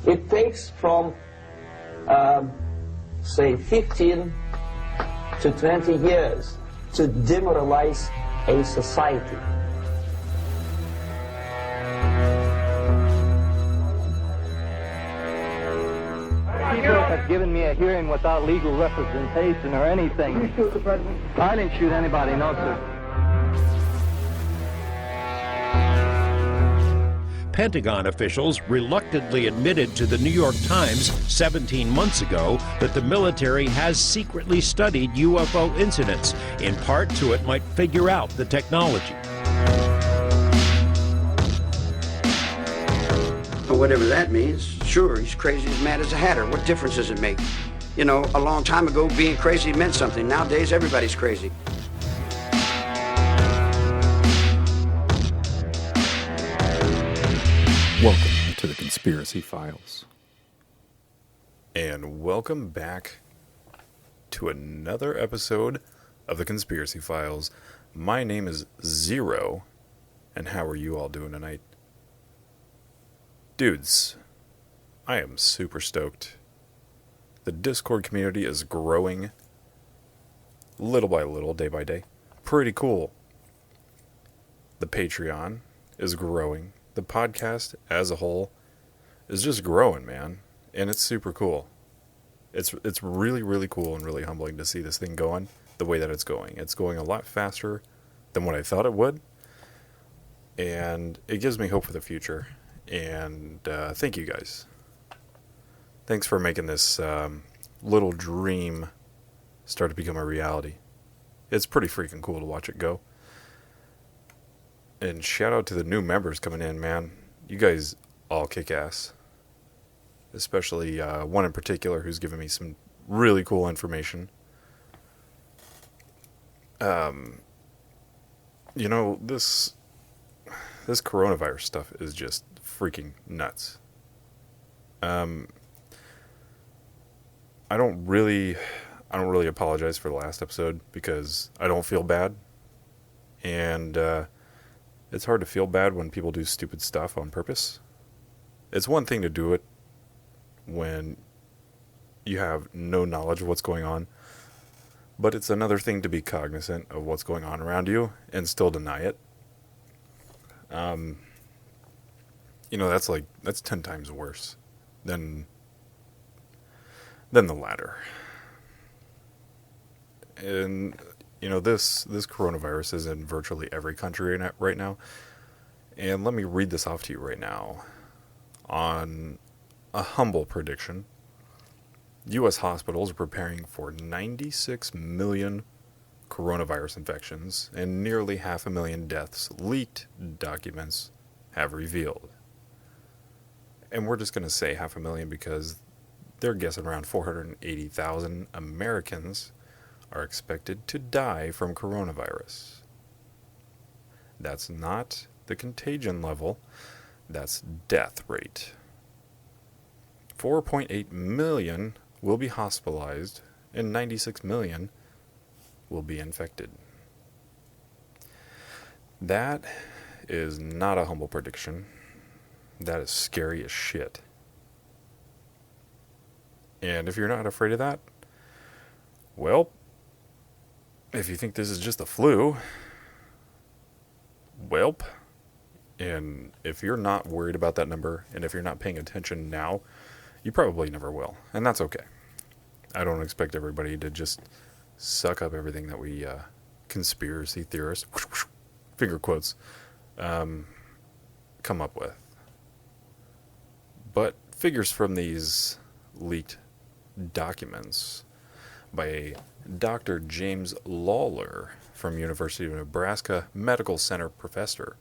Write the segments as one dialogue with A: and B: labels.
A: It takes from, say, 15 to 20 years to demoralize a society.
B: People have given me a hearing without legal representation or anything.
C: Did you shoot the president?
B: I didn't shoot anybody, no, sir.
D: Pentagon officials reluctantly admitted to the New York Times 17 months ago that the military has secretly studied UFO incidents, in part so it might figure out the technology.
E: Well, whatever that means, sure, he's crazy as mad as a hatter. What difference does it make? You know, a long time ago, being crazy meant something. Nowadays, everybody's crazy.
F: Welcome to the Conspiracy Files.
G: And welcome back to another episode of the Conspiracy Files. My name is Zero, and how are you all doing tonight? Dudes, I am super stoked. The Discord community is growing little by little, day by day. Pretty cool. The Patreon is growing. The podcast as a whole is just growing, man. And it's super cool. It's really, really cool and really humbling to see this thing going the way that it's going. It's going a lot faster than what I thought it would. And it gives me hope for the future. And thank you guys. Thanks for making this little dream start to become a reality. It's pretty freaking cool to watch it go. And shout out to the new members coming in, man. You guys all kick ass. Especially one in particular who's given me some really cool information. You know, this coronavirus stuff is just freaking nuts. I don't really apologize for the last episode because I don't feel bad. And it's hard to feel bad when people do stupid stuff on purpose. It's one thing to do it when you have no knowledge of what's going on, but it's another thing to be cognizant of what's going on around you and still deny it. You know, that's 10 times worse than the latter. And you know, this coronavirus is in virtually every country right now. And let me read this off to you right now. On a humble prediction, U.S. hospitals are preparing for 96 million coronavirus infections and nearly 500,000 deaths, leaked documents have revealed. And we're just going to say 500,000 because they're guessing around 480,000 Americans are expected to die from coronavirus. That's not the contagion level, that's death rate. 4.8 million will be hospitalized and 96 million will be infected. That is not a humble prediction. That is scary as shit. And if you're not afraid of that, well, if you think this is just a flu, welp. And if you're not worried about that number, and if you're not paying attention now, you probably never will. And that's okay. I don't expect everybody to just suck up everything that we conspiracy theorists, finger quotes, come up with. But figures from these leaked documents by Dr. James Lawler from University of Nebraska Medical Center professor.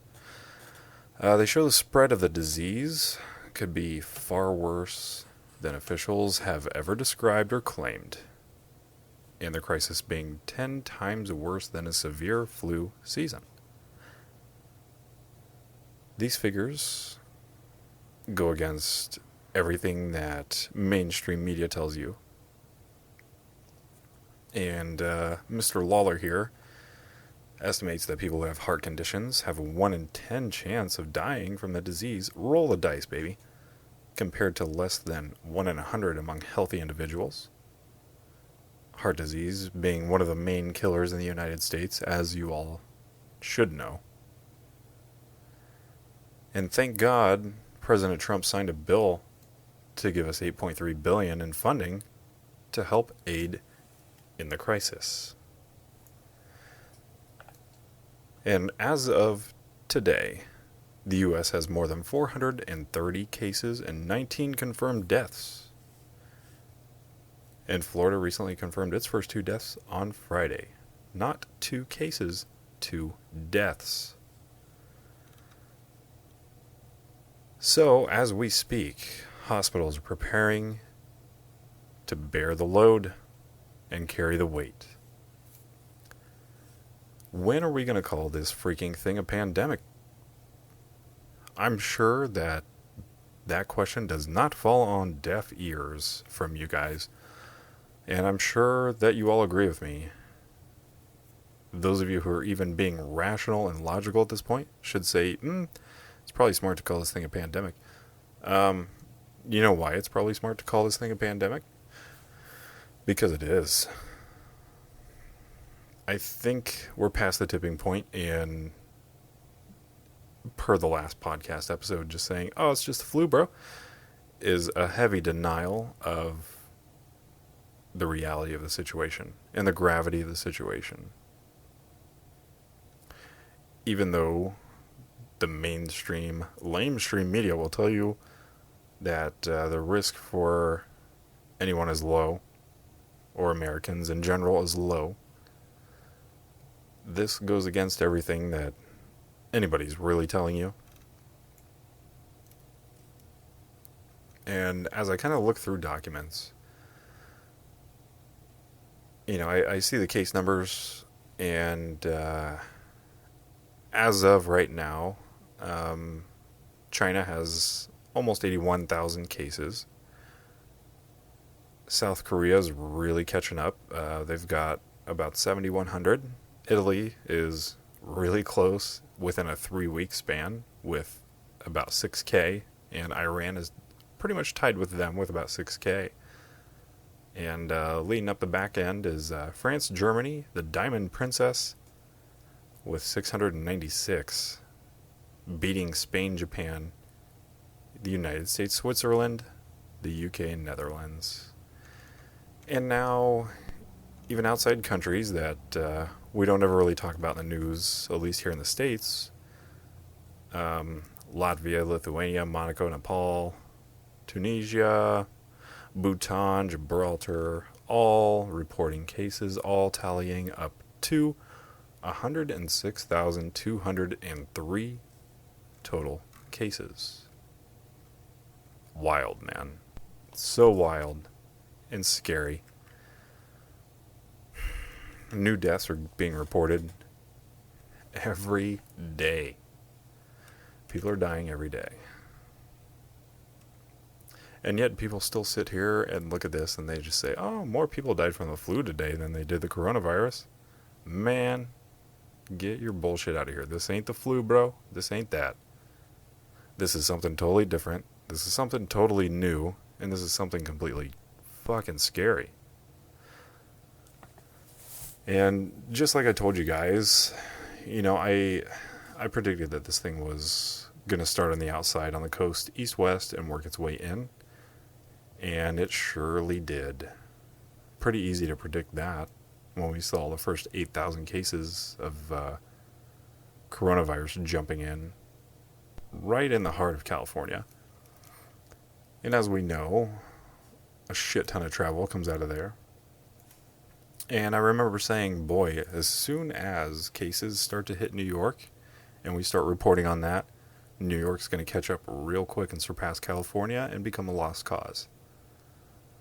G: They show the spread of the disease could be far worse than officials have ever described or claimed, and the crisis being 10 times worse than a severe flu season. These figures go against everything that mainstream media tells you. And Mr. Lawler here estimates that people who have heart conditions have a 1 in 10 chance of dying from the disease. Roll the dice, baby. compared to less than 1 in 100 among healthy individuals. Heart disease being one of the main killers in the United States, as you all should know. And thank God President Trump signed a bill to give us $8.3 billion in funding to help aid in the crisis. And as of today, the U.S. has more than 430 cases and 19 confirmed deaths. And Florida recently confirmed its first 2 deaths on Friday. Not 2 cases, 2 deaths. So, as we speak, hospitals are preparing to bear the load and carry the weight. When are we going to call this freaking thing a pandemic? I'm sure that question does not fall on deaf ears from you guys. And I'm sure that you all agree with me. Those of you who are even being rational and logical at this point should say, it's probably smart to call this thing a pandemic. You know why it's probably smart to call this thing a pandemic? Because it is. I think we're past the tipping point, and per the last podcast episode, just saying, oh, it's just the flu, bro, is a heavy denial of the reality of the situation and the gravity of the situation. Even though the mainstream, lamestream media will tell you that the risk for anyone is low, or Americans in general is low, this goes against everything that anybody's really telling you. And as I kind of look through documents, you know, I see the case numbers, and as of right now, China has almost 81,000 cases. South Korea is really catching up. They've got about 7,100. Italy is really close within a 3-week span with about 6K, and Iran is pretty much tied with them with about 6K. And leading up the back end is France, Germany, the Diamond Princess with 696, beating Spain, Japan, the United States, Switzerland, the UK, and Netherlands. And now, even outside countries that we don't ever really talk about in the news, at least here in the States, Latvia, Lithuania, Monaco, Nepal, Tunisia, Bhutan, Gibraltar, all reporting cases, all tallying up to 106,203 total cases. Wild, man. So wild and scary. New deaths are being reported every day. People are dying every day. And yet people still sit here and look at this and they just say, oh, more people died from the flu today than they did the coronavirus. Man, get your bullshit out of here. This ain't the flu, bro. This ain't that. This is something totally different. This is something totally new. And this is something completely fucking scary. And just like I told you guys, you know, I predicted that this thing was going to start on the outside on the coast, east-west, and work its way in. And it surely did. Pretty easy to predict that when we saw the first 8,000 cases of coronavirus jumping in right in the heart of California. And as we know, a shit ton of travel comes out of there. And I remember saying, boy, as soon as cases start to hit New York and we start reporting on that, New York's going to catch up real quick and surpass California and become a lost cause.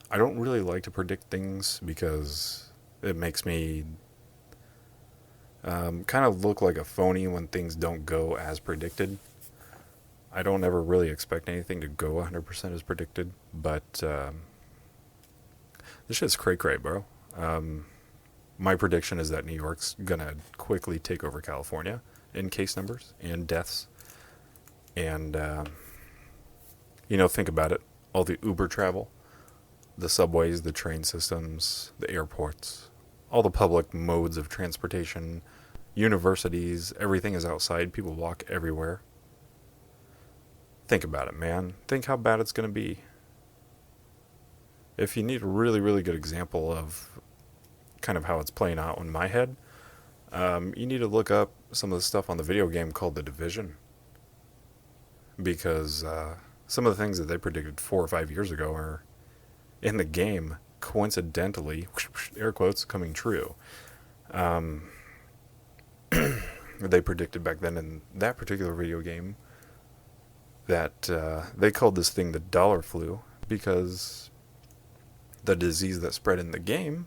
G: I don't really like to predict things because it makes me kind of look like a phony when things don't go as predicted. I don't ever really expect anything to go 100% as predicted, but this shit's cray-cray, bro. My prediction is that New York's going to quickly take over California in case numbers and deaths. And, you know, think about it. all the Uber travel, the subways, the train systems, the airports, all the public modes of transportation, universities, everything is outside. People walk everywhere. Think about it, man. Think how bad it's going to be. If you need a really, really good example of kind of how it's playing out in my head, you need to look up some of the stuff on the video game called The Division. Because some of the things that they predicted 4 or 5 years ago are in the game, coincidentally, air quotes, coming true. They predicted back then in that particular video game that they called this thing the dollar flu because the disease that spread in the game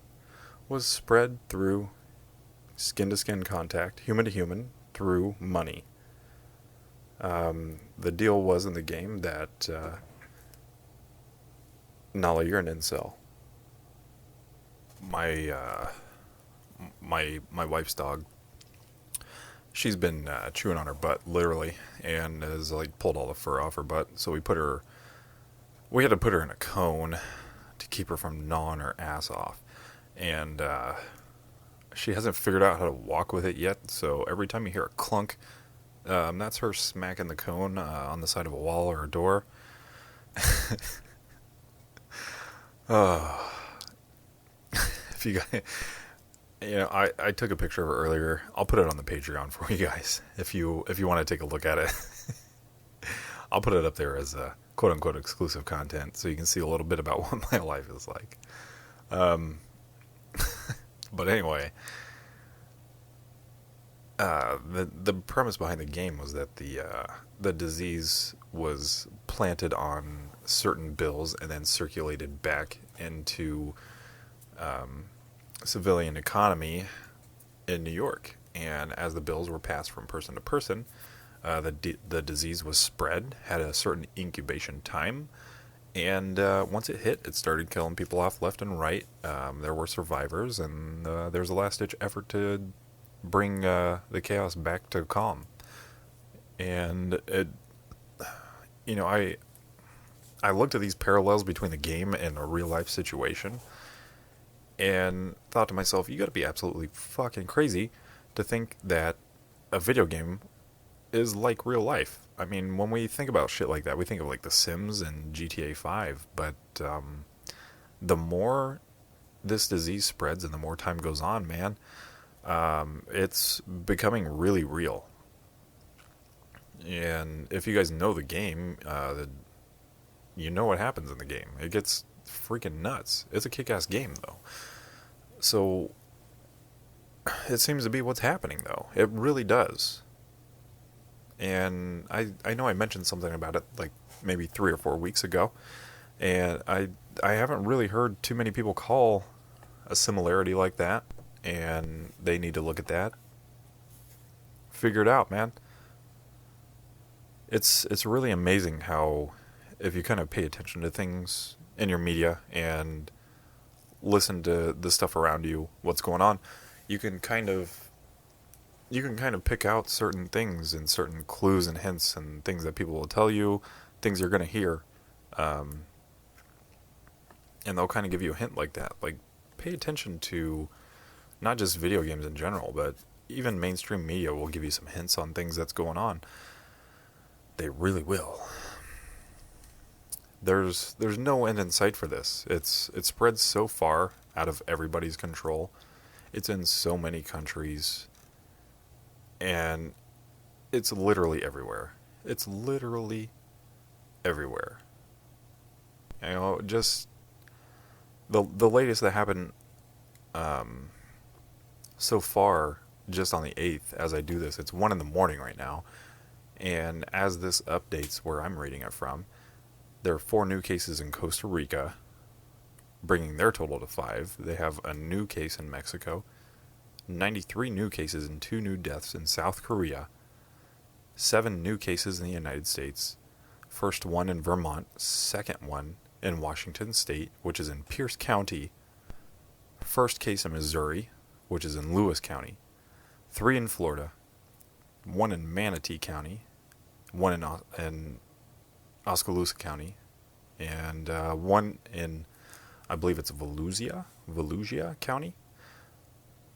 G: was spread through skin-to-skin contact, human-to-human, through money. The deal was in the game that Nala, you're an incel. My wife's dog, she's been chewing on her butt, literally, and has like pulled all the fur off her butt. So we had to put her in a cone to keep her from gnawing her ass off. And she hasn't figured out how to walk with it yet. So every time you hear a clunk, that's her smacking the cone on the side of a wall or a door. If you guys, I took a picture of it earlier. I'll put it on the Patreon for you guys if you want to take a look at it. I'll put it up there as a quote unquote exclusive content so you can see a little bit about what my life is like. But anyway, the premise behind the game was that the disease was planted on certain bills and then circulated back into civilian economy in New York. And as the bills were passed from person to person, the disease was spread, had a certain incubation time, and once it hit, it started killing people off left and right. There were survivors, and there was a last-ditch effort to bring the chaos back to calm. And I looked at these parallels between the game and a real-life situation, and thought to myself, you gotta be absolutely fucking crazy to think that a video game is like real life. I mean, when we think about shit like that, we think of like The Sims and GTA 5, but the more this disease spreads and the more time goes on, man, it's becoming really real. And if you guys know the game, you know what happens in the game. It gets freaking nuts. It's a kick-ass game, though. So, it seems to be what's happening, though. It really does. And I know I mentioned something about it, like, maybe 3 or 4 weeks ago. And I haven't really heard too many people call a similarity like that. And they need to look at that. Figure it out, man. It's really amazing how, if you kind of pay attention to things in your media and listen to the stuff around you, what's going on, you can kind of pick out certain things and certain clues and hints and things that people will tell you, things you're going to hear, and they'll kind of give you a hint like that. Like, pay attention to not just video games in general, but even mainstream media will give you some hints on things that's going on. They really will. There's no end in sight for this. It spreads so far out of everybody's control. It's in so many countries. And it's literally everywhere. It's literally everywhere. You know, just the latest that happened so far, just on the 8th, as I do this, it's 1 a.m. right now. And as this updates where I'm reading it from, there are 4 new cases in Costa Rica, bringing their total to 5. They have a new case in Mexico, 93 new cases and 2 new deaths in South Korea, 7 new cases in the United States, first one in Vermont, second one in Washington State, which is in Pierce County, first case in Missouri, which is in Lewis County, 3 in Florida, 1 in Manatee County, 1 in Oskaloosa County, and one in, I believe it's Volusia County.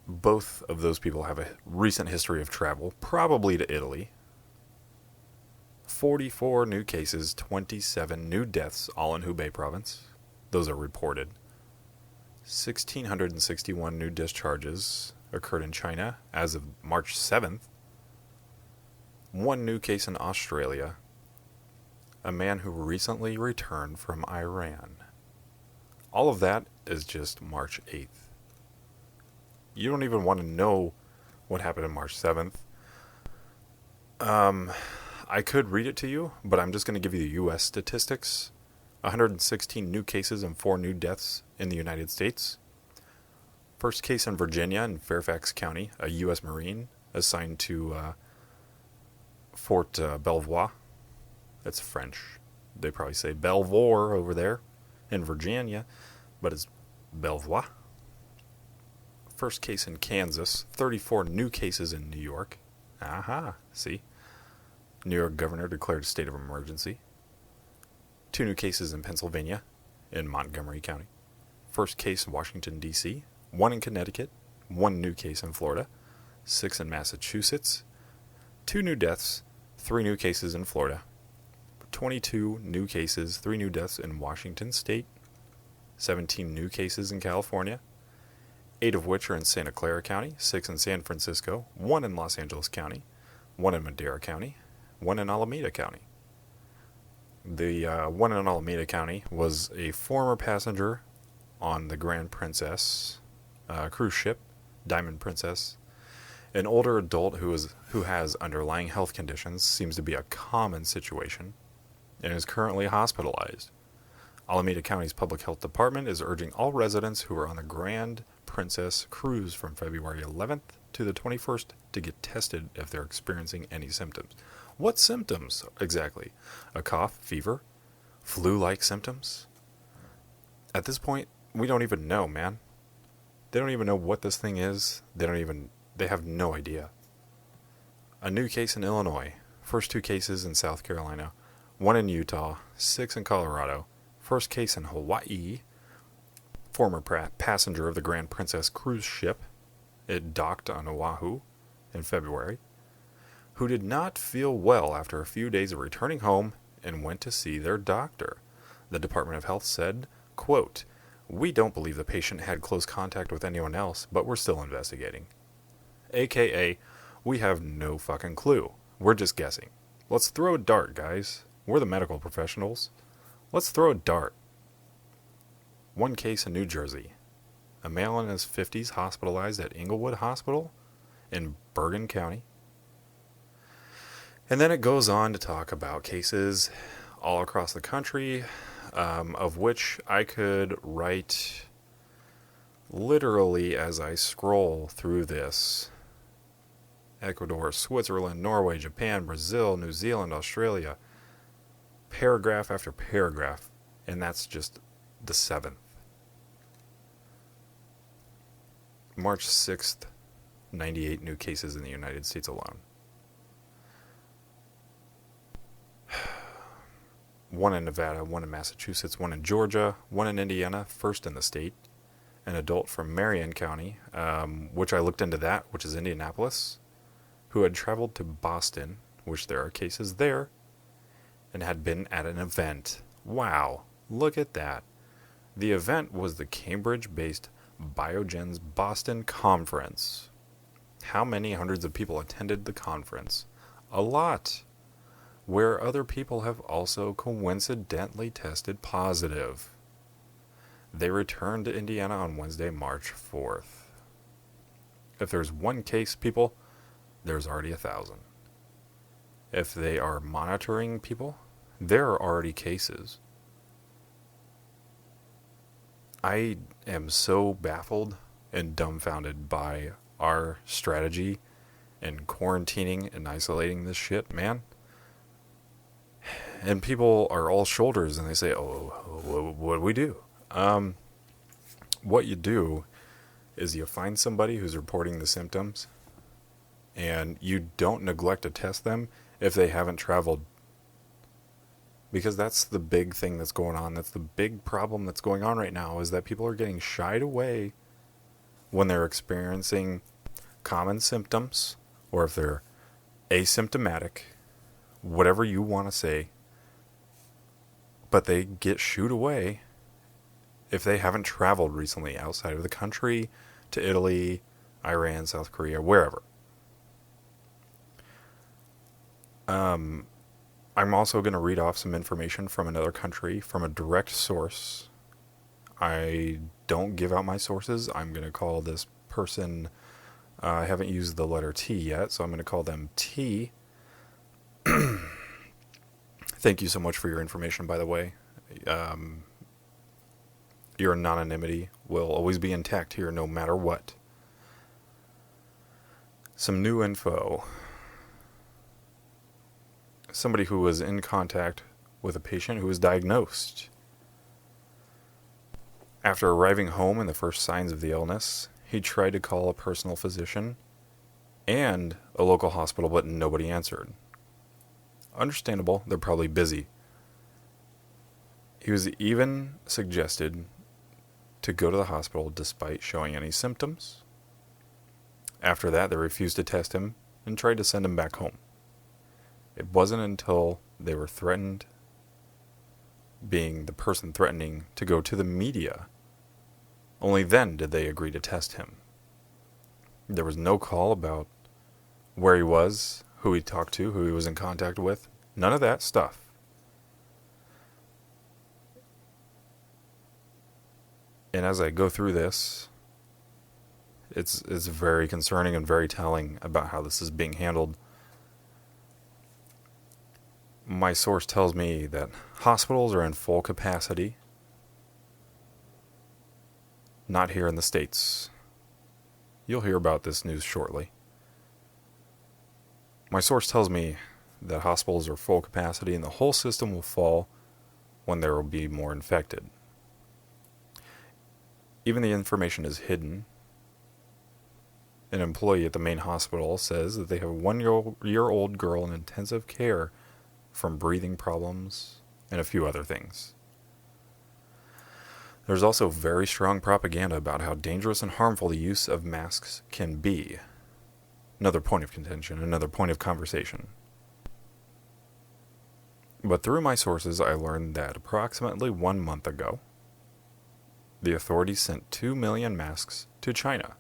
G: Both of those people have a recent history of travel, probably to Italy. 44 new cases, 27 new deaths, all in Hubei province. Those are reported. 1,661 new discharges occurred in China as of March 7th. One new case in Australia. A man who recently returned from Iran. All of that is just March 8th. You don't even want to know what happened on March 7th. I could read it to you, but I'm just going to give you the U.S. statistics. 116 new cases and 4 new deaths in the United States. First case in Virginia in Fairfax County, a U.S. Marine assigned to Fort Belvoir. That's French. They probably say Belvoir over there in Virginia, but it's Belvoir. First case in Kansas, 34 new cases in New York. Aha, see? New York governor declared a state of emergency. 2 new cases in Pennsylvania, in Montgomery County. First case in Washington, D.C. 1 in Connecticut. 1 new case in Florida. 6 in Massachusetts. 2 new deaths. 3 new cases in Florida. 22 new cases, 3 new deaths in Washington State. 17 new cases in California. 8 of which are in Santa Clara County. 6 in San Francisco. 1 in Los Angeles County. 1 in Madera County. 1 in Alameda County. The one in Alameda County was a former passenger on the Grand Princess cruise ship, Diamond Princess. An older adult who has underlying health conditions, seems to be a common situation, and is currently hospitalized. Alameda County's Public Health Department is urging all residents who are on the Grand Princess cruise from February 11th to the 21st to get tested if they're experiencing any symptoms. What symptoms exactly? A cough, fever, flu-like symptoms? At this point, we don't even know, man. They don't even know what this thing is. They have no idea. A new case in Illinois. First 2 cases in South Carolina. 1 in Utah. 6 in Colorado. First case in Hawaii. Former passenger of the Grand Princess cruise ship. It docked on Oahu in February. Who did not feel well after a few days of returning home and went to see their doctor. The Department of Health said, quote, "We don't believe the patient had close contact with anyone else, but we're still investigating." AKA, we have no fucking clue. We're just guessing. Let's throw a dart, guys. We're the medical professionals. Let's throw a dart. 1 case in New Jersey. A male in his 50s hospitalized at Inglewood Hospital in Bergen County. And then it goes on to talk about cases all across the country, of which I could write literally as I scroll through this. Ecuador, Switzerland, Norway, Japan, Brazil, New Zealand, Australia. Paragraph after paragraph. And that's just the 7th. March 6th, 98 new cases in the United States alone. 1 in Nevada, 1 in Massachusetts, 1 in Georgia, 1 in Indiana, first in the state. An adult from Marion County, which I looked into that, which is Indianapolis, who had traveled to Boston, which there are cases there, and had been at an event. Wow, look at that. The event was the Cambridge-based Biogen's Boston Conference. How many hundreds of people attended the conference? A lot. Where other people have also coincidentally tested positive. They returned to Indiana on Wednesday, March 4th. If there's 1 case, people, there's already 1,000. If they are monitoring people, there are already cases. I am so baffled and dumbfounded by our strategy in quarantining and isolating this shit, man. And people are all shoulders and they say, oh, what do we do? What you do is you find somebody who's reporting the symptoms and you don't neglect to test them if they haven't traveled Because that's the big thing that's going on. That's the big problem that's going on right now, is that people are getting shied away when they're experiencing common symptoms, or if they're asymptomatic, whatever you want to say, but they get shooed away if they haven't traveled recently outside of the country to Italy, Iran, South Korea, wherever. I'm also going to read off some information from another country from a direct source. I don't give out my sources. I'm going to call this person, I haven't used the letter T yet, so I'm going to call them T. Thank you so much for your information, by the way. Your anonymity will always be intact here no matter what. Some new info. Somebody who was in contact with a patient who was diagnosed. After arriving home and the first signs of the illness, he tried to call a personal physician and a local hospital, but nobody answered. Understandable, they're probably busy. He was even suggested to go to the hospital despite showing any symptoms. After that, they refused to test him and tried to send him back home. It wasn't until they were threatened, being the person threatening to go to the media, only then did they agree to test him. There was no call about where he was, who he talked to, who he was in contact with. None of that stuff. And as I go through this, it's very concerning and very telling about how this is being handled. My source tells me that hospitals are in full capacity. Not here in the States. You'll hear about this news shortly. My source tells me that hospitals are full capacity and the whole system will fall when there will be more infected. Even the information is hidden. An employee at the main hospital says that they have a 1-year-old girl in intensive care from breathing problems and a few other things. There's also very strong propaganda about how dangerous and harmful the use of masks can be. Another point of contention, another point of conversation. But through my sources, I learned that approximately 1 month ago, the authorities sent 2 million masks to China.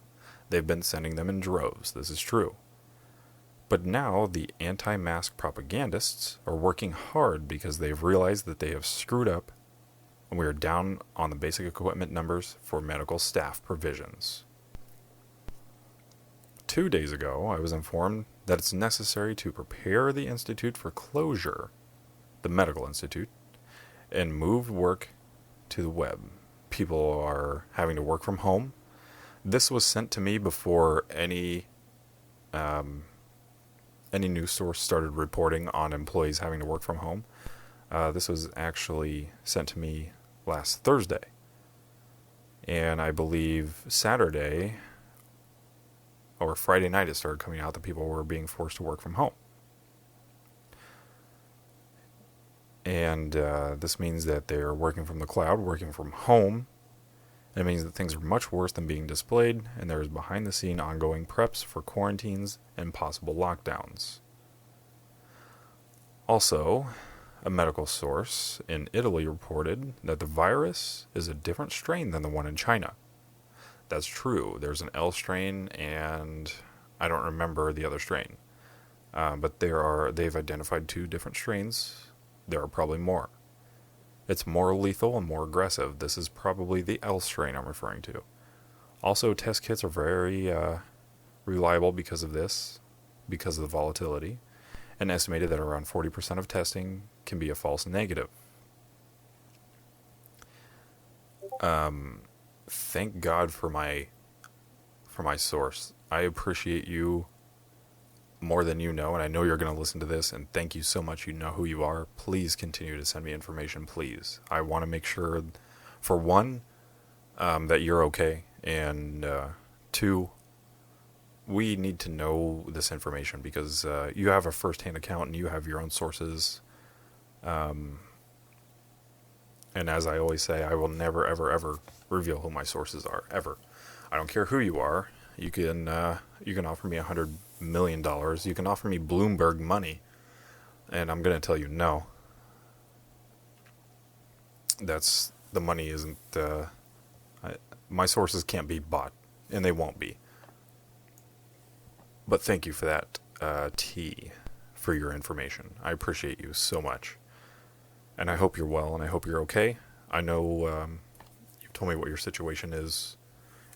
G: They've been sending them in droves, this is true. But now the anti-mask propagandists are working hard because they've realized that they have screwed up and we are down on the basic equipment numbers for medical staff provisions. 2 days ago, I was informed that it's necessary to prepare the institute for closure, the medical institute, and move work to the web. People are having to work from home. This was sent to me before any news source started reporting on employees having to work from home. This was actually sent to me last Thursday. And I believe Saturday or Friday night it started coming out that people were being forced to work from home. And this means that they're working from the cloud, working from home. It means that things are much worse than being displayed, and there is behind-the-scene ongoing preps for quarantines and possible lockdowns. Also, a medical source in Italy reported that the virus is a different strain than the one in China. That's true. There's an L strain, and I don't remember the other strain. But they've identified 2 different strains. There are probably more. It's more lethal and more aggressive. This is probably the L strain I'm referring to. Also, test kits are very reliable because of this, because of the volatility, and estimated that around 40% of testing can be a false negative. Thank God for my source. I appreciate you more than you know, and I know you're going to listen to this, and thank you so much. You know who you are. Please continue to send me information, please. I want to make sure, for one, that you're okay, and 2, we need to know this information because you have a first-hand account and you have your own sources. And as I always say, I will never, ever, ever reveal who my sources are, ever. I don't care who you are. You can offer me $100 million. You can offer me Bloomberg money, and I'm going to tell you no. The money isn't, my sources can't be bought, and they won't be. But thank you for that, T, for your information. I appreciate you so much. And I hope you're well, and I hope you're okay. I know you've told me what your situation is,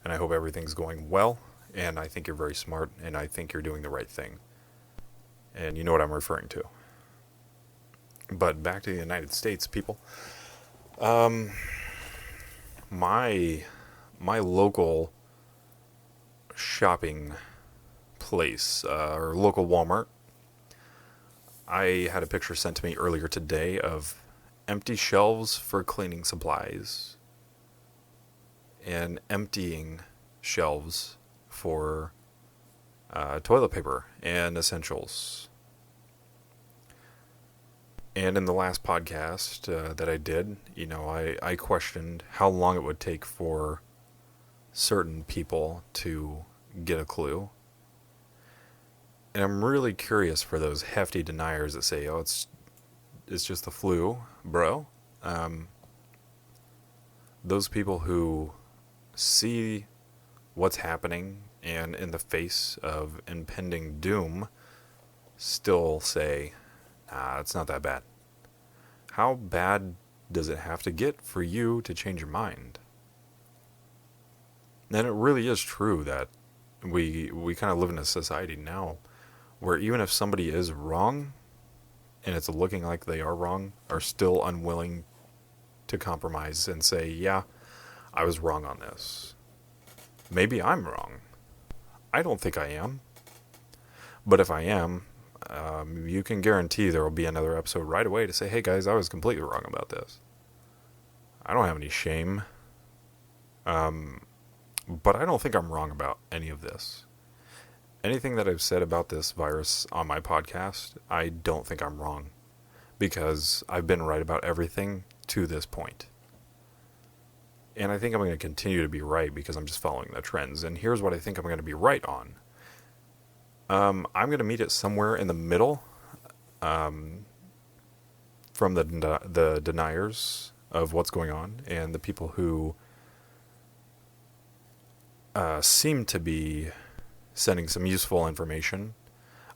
G: and I hope everything's going well, and I think you're very smart, and I think you're doing the right thing. And you know what I'm referring to. But back to the United States, people. My local shopping place, or local Walmart, I had a picture sent to me earlier today of empty shelves for cleaning supplies and emptying shelves for toilet paper and essentials. And in the last podcast that I did, I questioned how long it would take for certain people to get a clue. And I'm really curious for those hefty deniers that say, oh, it's just the flu, bro. Those people who see what's happening and in the face of impending doom still say, it's not that bad. How bad does it have to get for you to change your mind? And it really is true that we kind of live in a society now where even if somebody is wrong, and it's looking like they are wrong, are still unwilling to compromise and say, yeah, I was wrong on this. Maybe I'm wrong. I don't think I am. But if I am, you can guarantee there will be another episode right away to say, hey guys, I was completely wrong about this. I don't have any shame. But I don't think I'm wrong about any of this. Anything that I've said about this virus on my podcast, I don't think I'm wrong. Because I've been right about everything to this point. And I think I'm going to continue to be right because I'm just following the trends. And here's what I think I'm going to be right on. I'm going to meet it somewhere in the middle from the deniers of what's going on and the people who seem to be sending some useful information.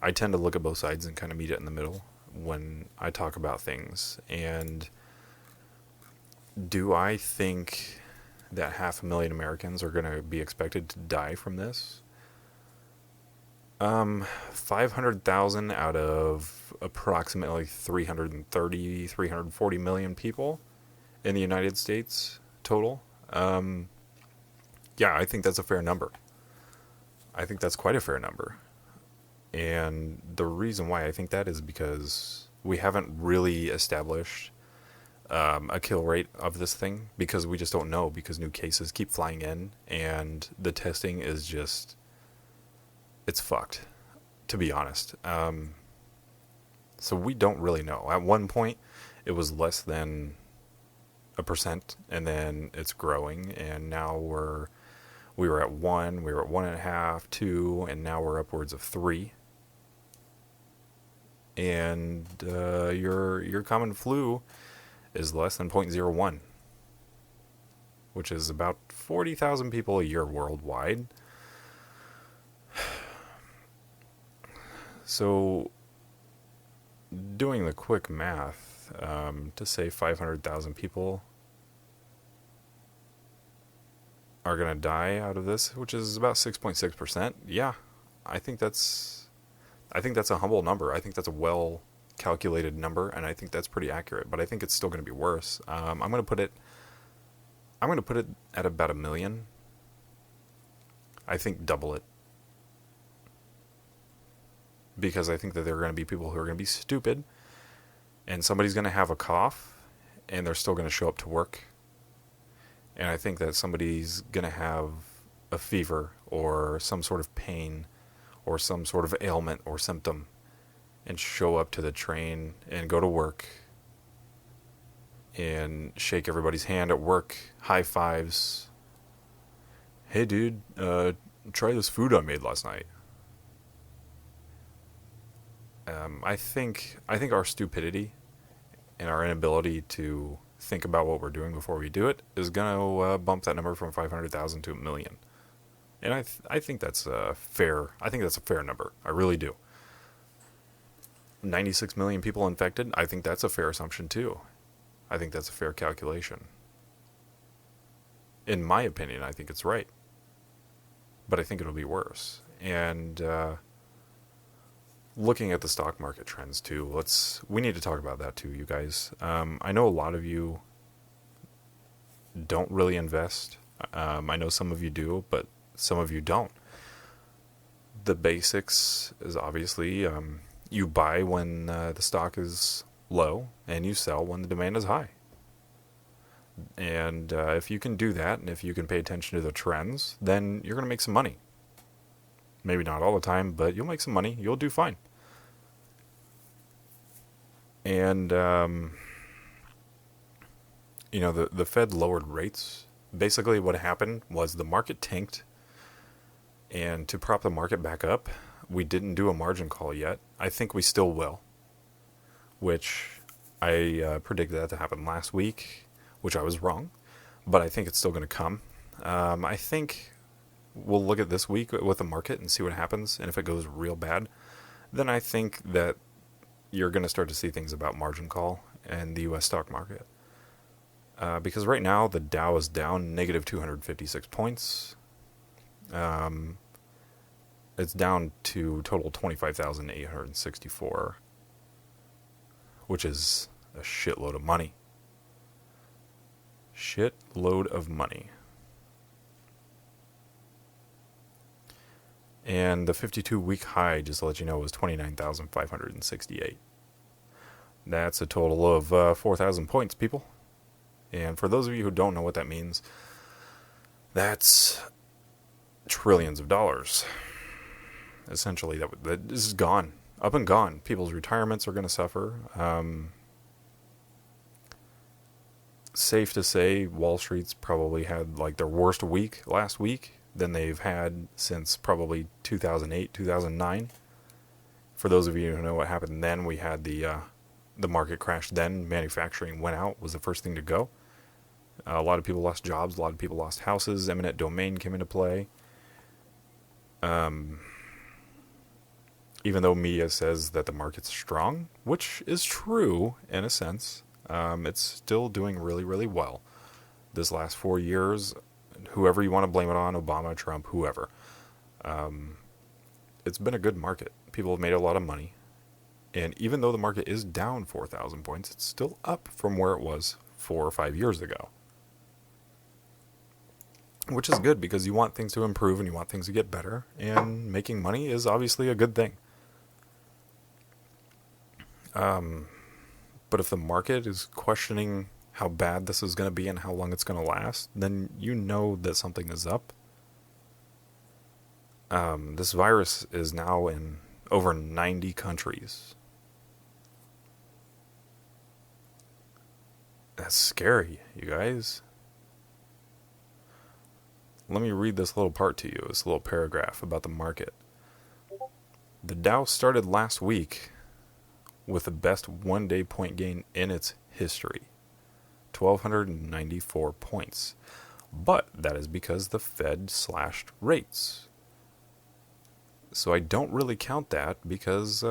G: I tend to look at both sides and kind of meet it in the middle when I talk about things. And do I think that 500,000 Americans are going to be expected to die from this? 500,000 out of approximately 340 million people in the United States total. Yeah, I think that's a fair number. I think that's quite a fair number. And the reason why I think that is because we haven't really established a kill rate of this thing, because we just don't know, because new cases keep flying in and the testing is just, it's fucked, to be honest. So we don't really know. At one point it was less than 1%, and then it's growing, and now we were at 1, we were at 1.5, 2, and now we're upwards of 3. And your common flu is less than 0.01, which is about 40,000 people a year worldwide. So, doing the quick math, to say 500,000 people are going to die out of this, which is about 6.6%. Yeah, I think that's a humble number. I think that's a well calculated number, and I think that's pretty accurate, but I think it's still going to be worse. I'm going to put it at about 1 million. I think double it. Because I think that there are going to be people who are going to be stupid, and somebody's going to have a cough, and they're still going to show up to work. And I think that somebody's going to have a fever or some sort of pain or some sort of ailment or symptom and show up to the train and go to work and shake everybody's hand at work, high fives. Hey dude, try this food I made last night. I think our stupidity and our inability to think about what we're doing before we do it is going to bump that number from 500,000 to 1 million. And I think that's a fair. I think that's a fair number. I really do. 96 million people infected. I think that's a fair assumption too. I think that's a fair calculation. In my opinion, I think it's right. But I think it'll be worse. And looking at the stock market trends too, we need to talk about that too, you guys. I know a lot of you don't really invest. I know some of you do, but some of you don't. The basics is obviously you buy when the stock is low and you sell when the demand is high. And if you can do that, and if you can pay attention to the trends, then you're going to make some money. Maybe not all the time, but you'll make some money. You'll do fine. And, the Fed lowered rates. Basically what happened was the market tanked. And to prop the market back up, we didn't do a margin call yet. I think we still will. Which I predicted that to happen last week, which I was wrong. But I think it's still going to come. I think we'll look at this week with the market and see what happens. And if it goes real bad, then I think that you're going to start to see things about margin call and the U.S. stock market. Because right now the Dow is down negative 256 points. It's down to total 25,864, which is a shitload of money. Shitload of money. And the 52-week high, just to let you know, was 29,568. That's a total of 4,000 points, people. And for those of you who don't know what that means, that's trillions of dollars. Essentially, that this is gone. Up and gone. People's retirements are going to suffer. Safe to say, Wall Street's probably had like their worst week last week than they've had since probably 2008, 2009. For those of you who know what happened then, we had the market crash then. Manufacturing went out, was the first thing to go. A lot of people lost jobs, a lot of people lost houses, eminent domain came into play. Even though media says that the market's strong, which is true in a sense, it's still doing really, really well. This last 4 years, whoever you want to blame it on, Obama, Trump, whoever, it's been a good market. People have made a lot of money. And even though the market is down 4,000 points, it's still up from where it was 4 or 5 years ago. Which is good because you want things to improve and you want things to get better. And making money is obviously a good thing. But if the market is questioning how bad this is going to be and how long it's going to last, then you know that something is up. This virus is now in over 90 countries. That's scary, you guys. Let me read this little part to you, this little paragraph about the market. The Dow started last week with the best one-day point gain in its history, 1,294 points. But that is because the Fed slashed rates. So I don't really count that because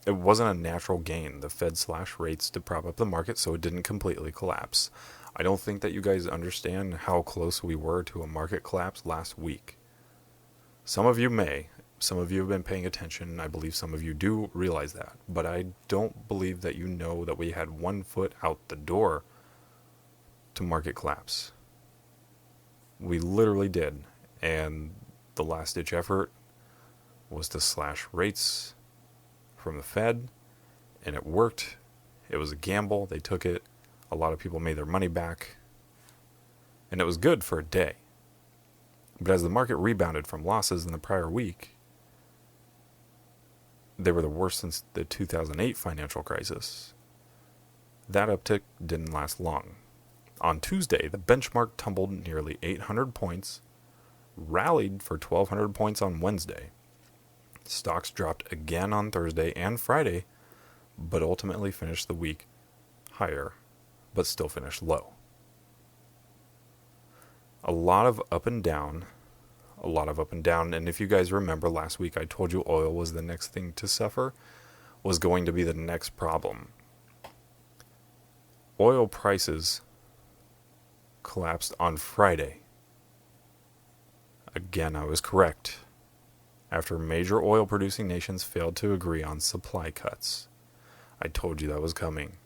G: it wasn't a natural gain. The Fed slashed rates to prop up the market so it didn't completely collapse. I don't think that you guys understand how close we were to a market collapse last week. Some of you may. Some of you have been paying attention. I believe some of you do realize that. But I don't believe that you know that we had 1 foot out the door to market collapse. We literally did. And the last-ditch effort was to slash rates from the Fed. And it worked. It was a gamble. They took it. A lot of people made their money back. And it was good for a day. But as the market rebounded from losses in the prior week, they were the worst since the 2008 financial crisis. That uptick didn't last long. On Tuesday, the benchmark tumbled nearly 800 points, rallied for 1,200 points on Wednesday. Stocks dropped again on Thursday and Friday, but ultimately finished the week higher, but still finished low. A lot of up and down, and if you guys remember last week I told you oil was the next thing to suffer, was going to be the next problem. Oil prices collapsed on Friday. Again, I was correct. After major oil-producing nations failed to agree on supply cuts. I told you that was coming.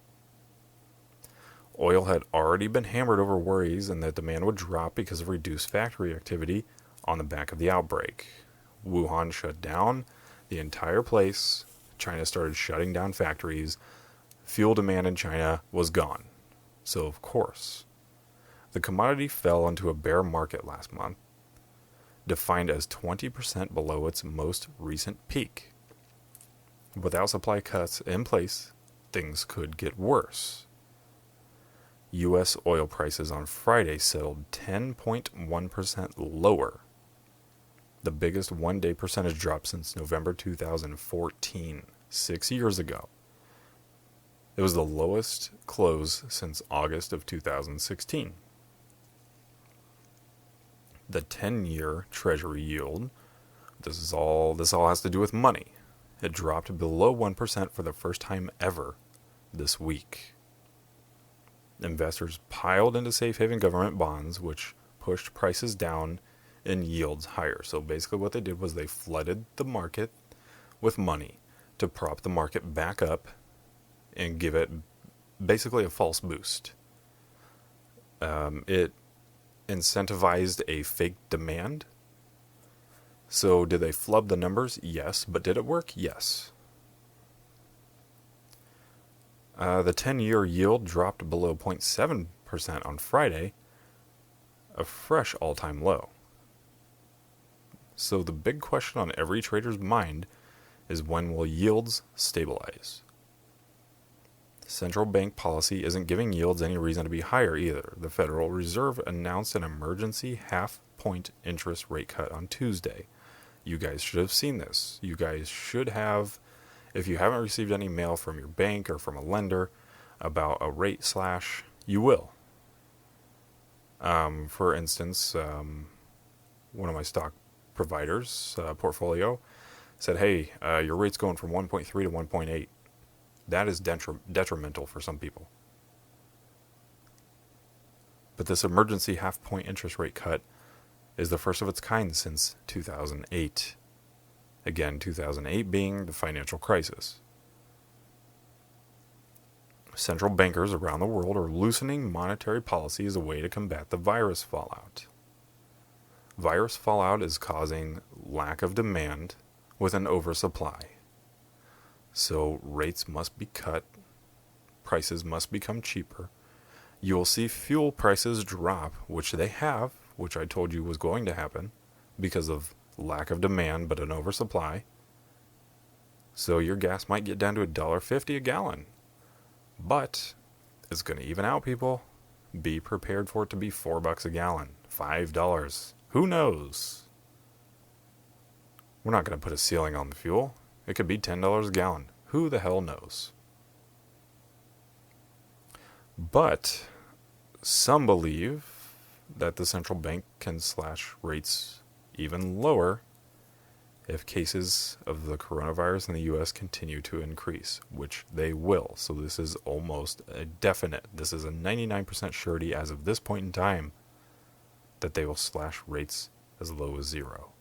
G: Oil had already been hammered over worries and that demand would drop because of reduced factory activity on the back of the outbreak. Wuhan shut down the entire place. China started shutting down factories. Fuel demand in China was gone. So, of course, the commodity fell into a bear market last month, defined as 20% below its most recent peak. Without supply cuts in place, things could get worse. U.S. oil prices on Friday settled 10.1% lower, the biggest one-day percentage drop since November 2014, 6 years ago. It was the lowest close since August of 2016. The 10-year Treasury yield, this all has to do with money. It dropped below 1% for the first time ever this week. Investors piled into safe haven government bonds, which pushed prices down and yields higher. So basically what they did was they flooded the market with money to prop the market back up and give it basically a false boost. It incentivized a fake demand. So did they flub the numbers? Yes. But did it work? Yes. The 10-year yield dropped below 0.7% on Friday, a fresh all-time low. So the big question on every trader's mind is, when will yields stabilize? Central bank policy isn't giving yields any reason to be higher either. The Federal Reserve announced an emergency half-point interest rate cut on Tuesday. You guys should have seen this. You guys should have, if you haven't received any mail from your bank or from a lender about a rate slash, you will. For instance, one of my stock providers, portfolio, said, hey, your rate's going from 1.3 to 1.8. That is detrimental for some people. But this emergency half-point interest rate cut is the first of its kind since 2008. Again, 2008 being the financial crisis. Central bankers around the world are loosening monetary policy as a way to combat the virus fallout. Virus fallout is causing lack of demand with an oversupply. So rates must be cut, prices must become cheaper. You will see fuel prices drop, which they have, which I told you was going to happen because of lack of demand but an oversupply. So your gas might get down to $1.50 a gallon. But it's going to even out, people. Be prepared for it to be $4 a gallon, $5. Who knows? We're not going to put a ceiling on the fuel. It could be $10 a gallon. Who the hell knows? But some believe that the central bank can slash rates even lower if cases of the coronavirus in the U.S. continue to increase, which they will. So this is almost a definite. This is a 99% surety as of this point in time that they will slash rates as low as 0.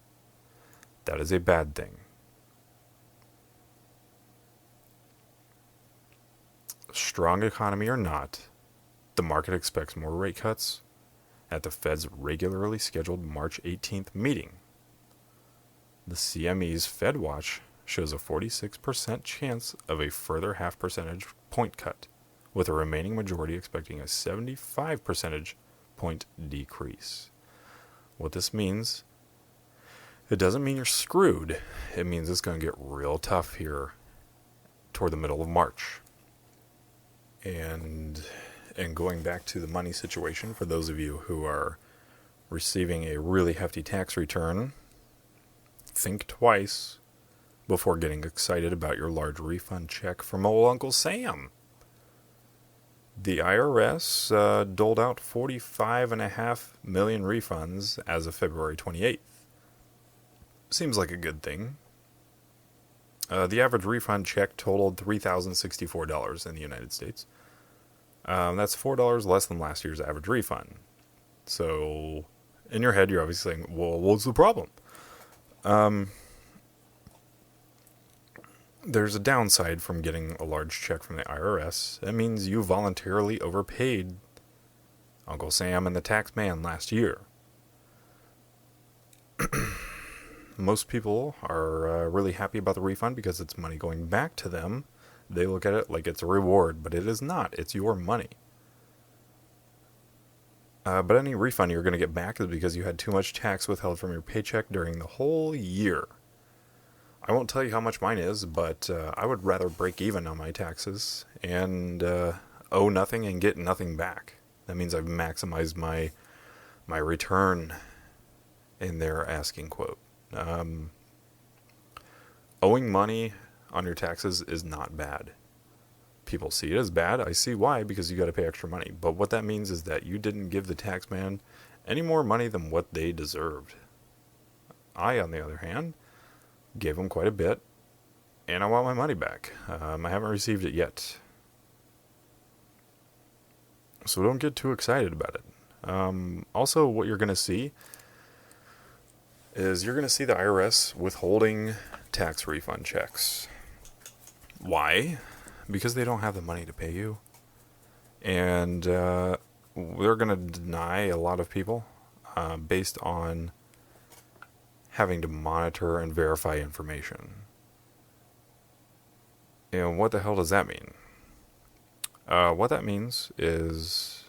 G: That is a bad thing. Strong economy or not, the market expects more rate cuts at the Fed's regularly scheduled March 18th meeting. The CME's FedWatch shows a 46% chance of a further half percentage point cut, with a remaining majority expecting a 75 percentage point decrease. What this means, it doesn't mean you're screwed. It means it's going to get real tough here toward the middle of March. And going back to the money situation, for those of you who are receiving a really hefty tax return, think twice before getting excited about your large refund check from old Uncle Sam. The IRS doled out 45.5 million refunds as of February 28th. Seems like a good thing. The average refund check totaled $3,064 in the United States. That's $4 less than last year's average refund. So, in your head, you're obviously saying, well, what's the problem? There's a downside from getting a large check from the IRS. That means you voluntarily overpaid Uncle Sam and the tax man last year. Most people are really happy about the refund because it's money going back to them. They look at it like it's a reward, but it is not. It's your money. But any refund you're going to get back is because you had too much tax withheld from your paycheck during the whole year. I won't tell you how much mine is, but I would rather break even on my taxes and owe nothing and get nothing back. That means I've maximized my return in their asking quote. Owing money on your taxes is not bad. People see it as bad. I see why, because you got to pay extra money. But what that means is that you didn't give the tax man any more money than what they deserved. I, on the other hand, gave them quite a bit, and I want my money back. I haven't received it yet. So don't get too excited about it. Also, what you're going to see is you're going to see the IRS withholding tax refund checks. Why? Because they don't have the money to pay you. And they're going to deny a lot of people based on having to monitor and verify information. And what the hell does that mean? What that means is,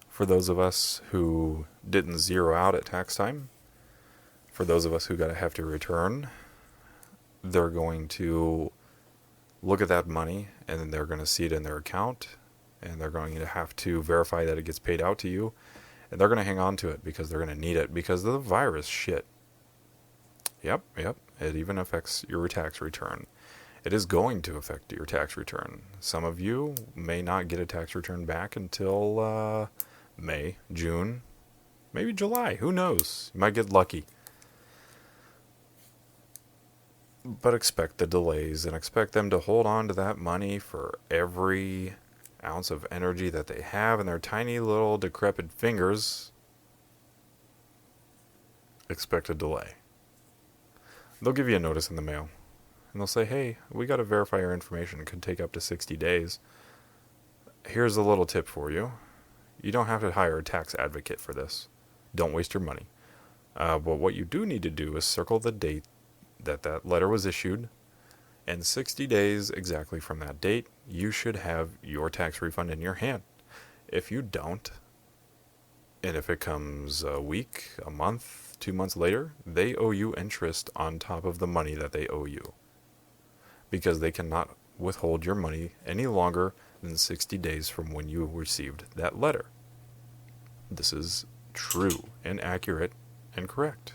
G: for those of us who didn't zero out at tax time, for those of us who got a hefty return, they're going to look at that money and then they're going to see it in their account, and they're going to have to verify that it gets paid out to you, and they're going to hang on to it because they're going to need it because of the virus shit. Yep, it even affects your tax return. It is going to affect your tax return. Some of you may not get a tax return back until May, June, maybe July. Who knows? You might get lucky. But expect the delays and expect them to hold on to that money for every ounce of energy that they have in their tiny little decrepit fingers. Expect a delay. They'll give you a notice in the mail, and they'll say, hey, we got to verify your information. It could take up to 60 days. Here's a little tip for you. You don't have to hire a tax advocate for this. Don't waste your money. But what you do need to do is circle the date that letter was issued, and 60 days exactly from that date, you should have your tax refund in your hand. If you don't, and if it comes a week, a month, 2 months later, they owe you interest on top of the money that they owe you, because they cannot withhold your money any longer than 60 days from when you received that letter. This is true and accurate and correct.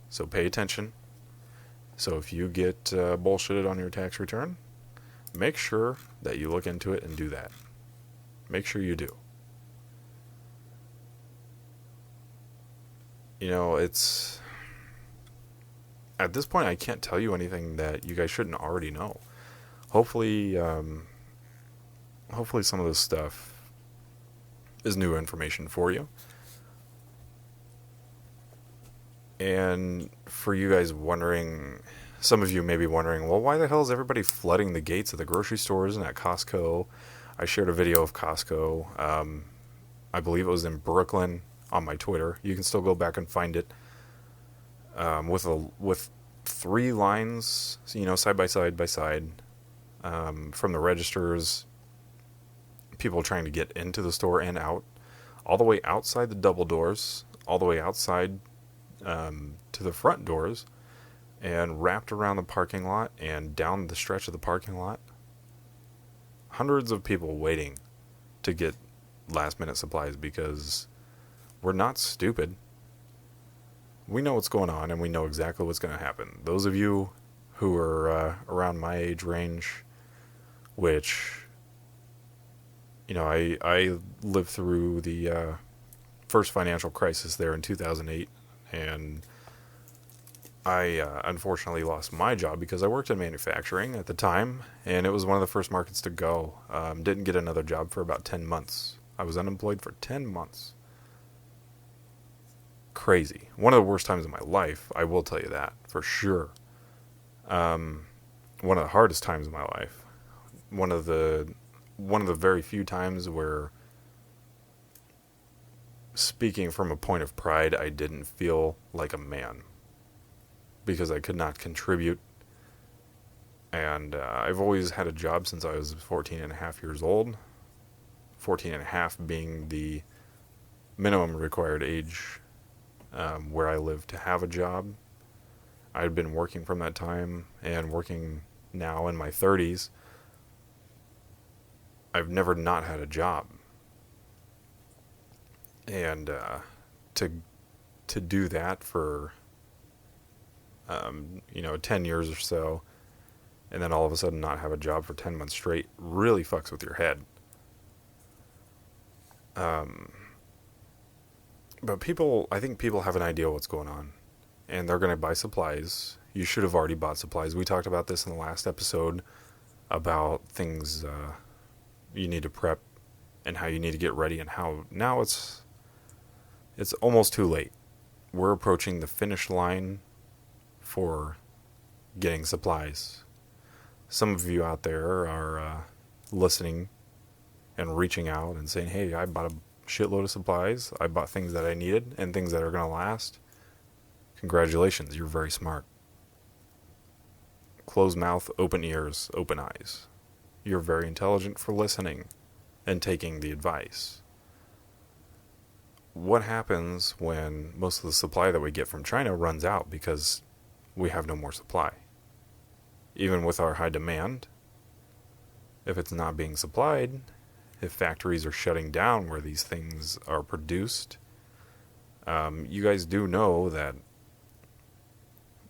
G: So pay attention. So if you get bullshitted on your tax return, make sure that you look into it and do that. Make sure you do. You know, it's... At this point, I can't tell you anything that you guys shouldn't already know. Hopefully some of this stuff is new information for you. And for you guys wondering, some of you may be wondering, well, why the hell is everybody flooding the gates of the grocery stores and at Costco? I shared a video of Costco. I believe it was in Brooklyn on my Twitter. You can still go back and find it. With 3 lines, you know, side by side from the registers, people trying to get into the store and out, all the way outside the double doors, all the way outside to the front doors, and wrapped around the parking lot and down the stretch of the parking lot. hundreds of people waiting to get last minute supplies because we're not stupid. We know what's going on and we know exactly what's going to happen. Those of you who are around my age range, which, I lived through the first financial crisis there in 2008, and I unfortunately lost my job because I worked in manufacturing at the time, and it was one of the first markets to go. Didn't get another job for about 10 months. I was unemployed for 10 months. Crazy. One of the worst times of my life, I will tell you that, for sure. One of the hardest times of my life. One of the very few times where, speaking from a point of pride, I didn't feel like a man. Because I could not contribute. And I've always had a job since I was 14 and a half years old. 14 and a half being the minimum required age where I live to have a job. I had been working from that time and working now in my 30s. I've never not had a job. And to do that for 10 years or so, and then all of a sudden not have a job for 10 months straight really fucks with your head. But I think people have an idea what's going on, and they're going to buy supplies. You should have already bought supplies. We talked about this in the last episode about things you need to prep and how you need to get ready, and how now it's almost too late. We're approaching the finish line for getting supplies. Some of you out there are listening and reaching out and saying, hey, I bought a shitload of supplies. I bought things that I needed and things that are going to last. Congratulations, you're very smart. Closed mouth, open ears, open eyes. You're very intelligent for listening and taking the advice. What happens when most of the supply that we get from China runs out because we have no more supply? Even with our high demand, if it's not being supplied, if factories are shutting down where these things are produced, you guys do know that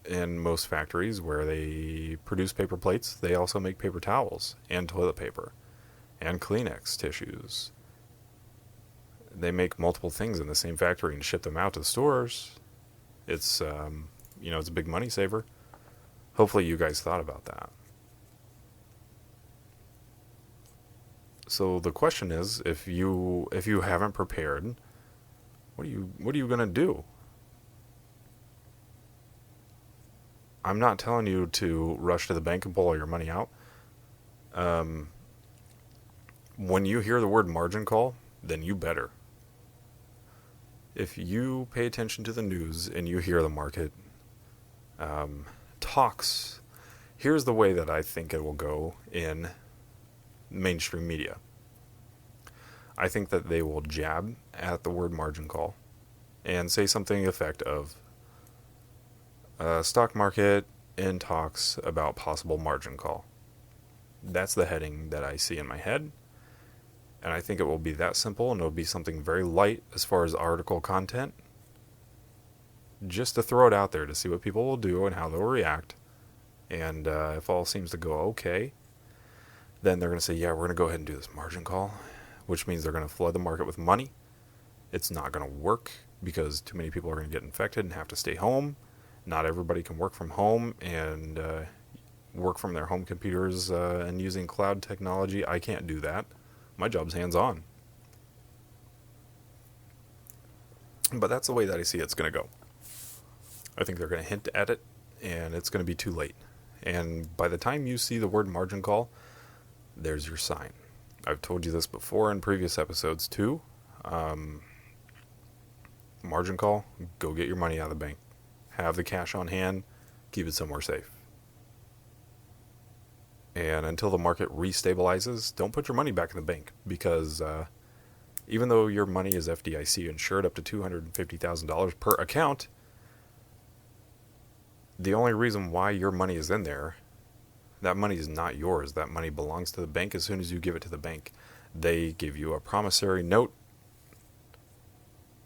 G: in most factories where they produce paper plates, they also make paper towels and toilet paper and Kleenex tissues. They make multiple things in the same factory and ship them out to the stores. It's, it's a big money saver. Hopefully you guys thought about that. So the question is, if you haven't prepared, what are you going to do? I'm not telling you to rush to the bank and pull all your money out. When you hear the word margin call, then you better. If you pay attention to the news and you hear the market talks, here's the way that I think it will go in mainstream media. I think that they will jab at the word margin call and say something to the effect of stock market in talks about possible margin call. That's the heading that I see in my head. And I think it will be that simple, and it'll be something very light as far as article content. Just to throw it out there to see what people will do and how they'll react. And if all seems to go okay, then they're going to say, yeah, we're going to go ahead and do this margin call, which means they're going to flood the market with money. It's not going to work because too many people are going to get infected and have to stay home. Not everybody can work from home and work from their home computers and using cloud technology. I can't do that. My job's hands-on. But that's the way that I see it's going to go. I think they're going to hint at it, and it's going to be too late. And by the time you see the word margin call, there's your sign. I've told you this before in previous episodes too. Margin call, go get your money out of the bank. Have the cash on hand, keep it somewhere safe. And until the market restabilizes, don't put your money back in the bank, because even though your money is FDIC insured up to $250,000 per account, the only reason why your money is in there, That money is not yours. That money belongs to the bank as soon as you give it to the bank. They give you a promissory note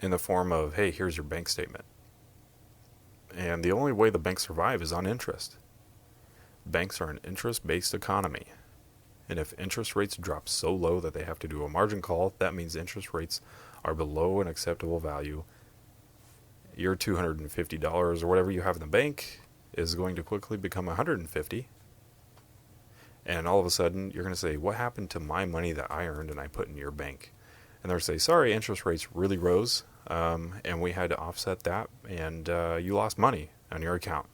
G: in the form of, hey, here's your bank statement. And the only way the banks survive is on interest. Banks are an interest-based economy. And if interest rates drop so low that they have to do a margin call, that means interest rates are below an acceptable value. Your $250 or whatever you have in the bank is going to quickly become $150. And all of a sudden, you're going to say, what happened to my money that I earned and I put in your bank? And they're going to say, sorry, interest rates really rose, and we had to offset that, and you lost money on your account.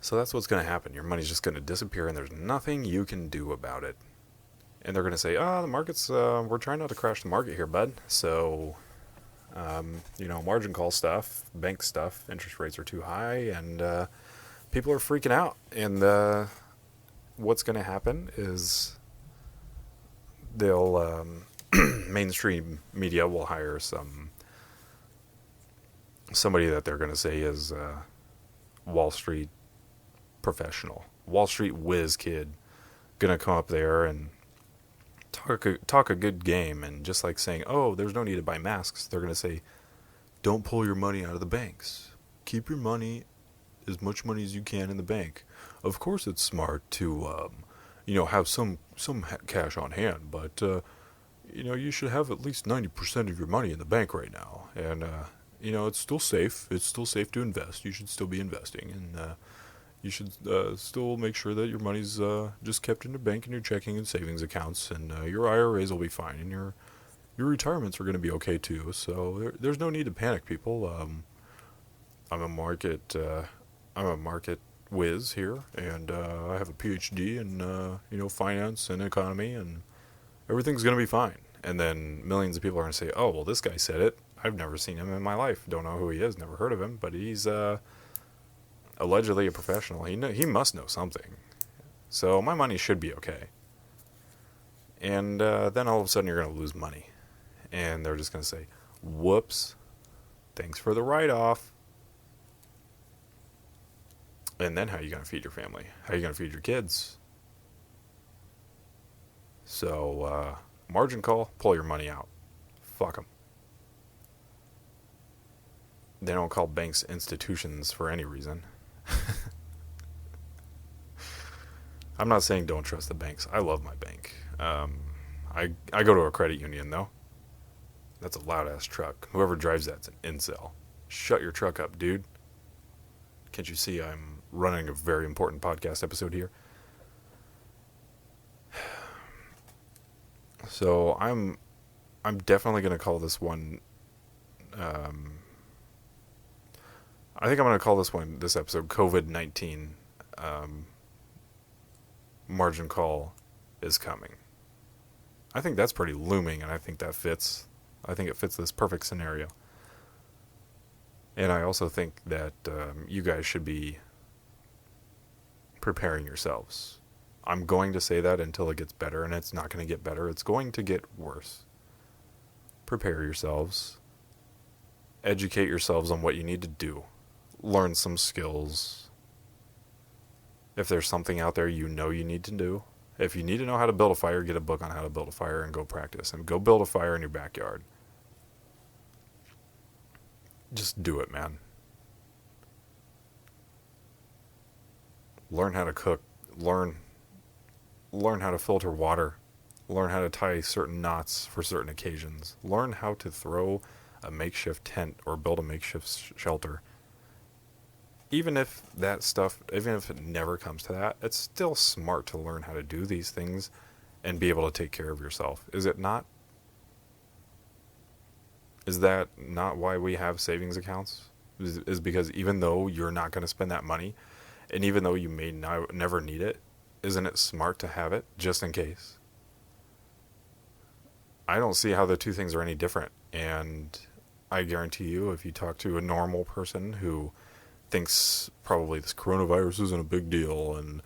G: So that's what's going to happen. Your money's just going to disappear, and there's nothing you can do about it. And they're going to say, the market's, we're trying not to crash the market here, bud. So, margin call stuff, bank stuff, interest rates are too high, and people are freaking out. And what's going to happen is they'll, mainstream media will hire somebody that they're going to say is Wall Street professional, Wall Street whiz kid, gonna come up there and talk a good game, and just like saying, oh, there's no need to buy masks, they're gonna say, don't pull your money out of the banks. Keep your money, as much money as you can in the bank. Of course it's smart to, have some cash on hand, but, you should have at least 90% of your money in the bank right now. And, it's still safe. It's still safe to invest. You should still be investing. And, you should still make sure that your money's just kept in the bank in your checking and savings accounts, and your IRAs will be fine, and your retirements are going to be okay too. So there's no need to panic, people. I'm a market whiz here, and I have a PhD in finance and economy, and everything's going to be fine. And then millions of people are going to say, oh, well, this guy said it. I've never seen him in my life. Don't know who he is. Never heard of him, but he's allegedly a professional. He must know something. So my money should be okay. And then all of a sudden you're going to lose money. And they're just going to say, whoops, thanks for the write-off. And then how are you going to feed your family? How are you going to feed your kids? So, margin call, pull your money out. Fuck them. They don't call banks institutions for any reason. I'm not saying don't trust the banks. I love my bank. I go to a credit union, though. That's a loud-ass truck. Whoever drives that's an incel. Shut your truck up, dude. Can't you see I'm running a very important podcast episode here? So I'm definitely going to call this one... I think I'm going to call this episode COVID-19 margin call is coming. I think that's pretty looming, and I think that fits. I think it fits this perfect scenario. And I also think that you guys should be preparing yourselves. I'm going to say that until it gets better, and it's not going to get better. It's going to get worse. Prepare yourselves. Educate yourselves on what you need to do. Learn some skills. If there's something out there you need to do. If you need to know how to build a fire, get a book on how to build a fire and go practice. And go build a fire in your backyard. Just do it, man. Learn how to cook. Learn how to filter water. Learn how to tie certain knots for certain occasions. Learn how to throw a makeshift tent or build a makeshift shelter. Even if it never comes to that, it's still smart to learn how to do these things and be able to take care of yourself. Is it not? Is that not why we have savings accounts? Is because even though you're not going to spend that money, and even though you may never need it, isn't it smart to have it just in case? I don't see how the two things are any different. And I guarantee you, if you talk to a normal person who thinks probably this coronavirus isn't a big deal and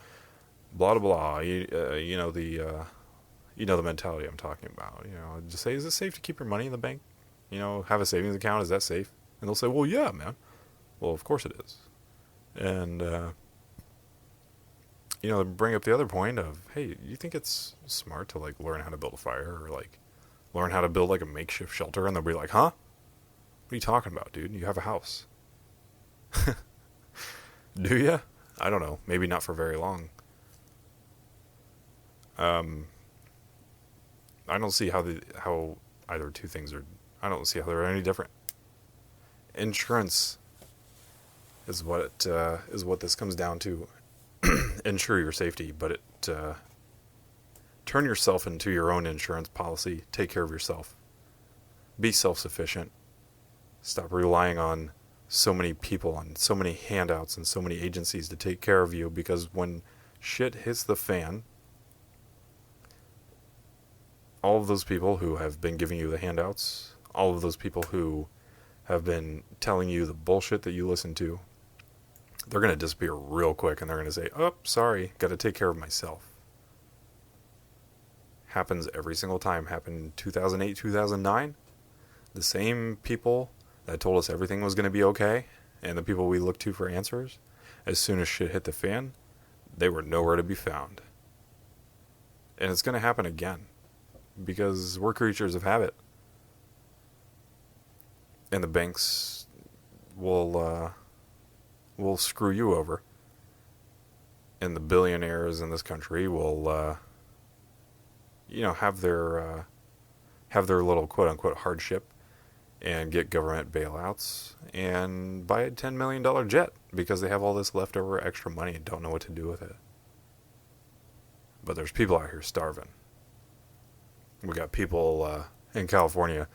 G: blah blah blah, you know the mentality I'm talking about. Just say, is it safe to keep your money in the bank? Have a savings account. Is that safe? And they'll say, well, yeah, man. Well, of course it is. And bring up the other point of, hey, you think it's smart to, like, learn how to build a fire or, like, learn how to build, like, a makeshift shelter? And they'll be like, huh? What are you talking about, dude? You have a house. Do ya? I don't know. Maybe not for very long. I don't see how either two things are... I don't see how they're any different. Insurance is what this comes down to. Insure your safety, but turn yourself into your own insurance policy. Take care of yourself. Be self-sufficient. Stop relying on so many people, on so many handouts and so many agencies to take care of you, because when shit hits the fan, all of those people who have been giving you the handouts, all of those people who have been telling you the bullshit that you listen to, they're going to disappear real quick, and they're going to say, oh, sorry, got to take care of myself. Happens every single time. Happened in 2008, 2009. The same people that told us everything was going to be okay, and the people we looked to for answers, as soon as shit hit the fan, they were nowhere to be found. And it's going to happen again, because we're creatures of habit. And the banks will screw you over. And the billionaires in this country will, have their little quote-unquote hardship and get government bailouts and buy a $10 million jet because they have all this leftover extra money and don't know what to do with it. But there's people out here starving. We got people in California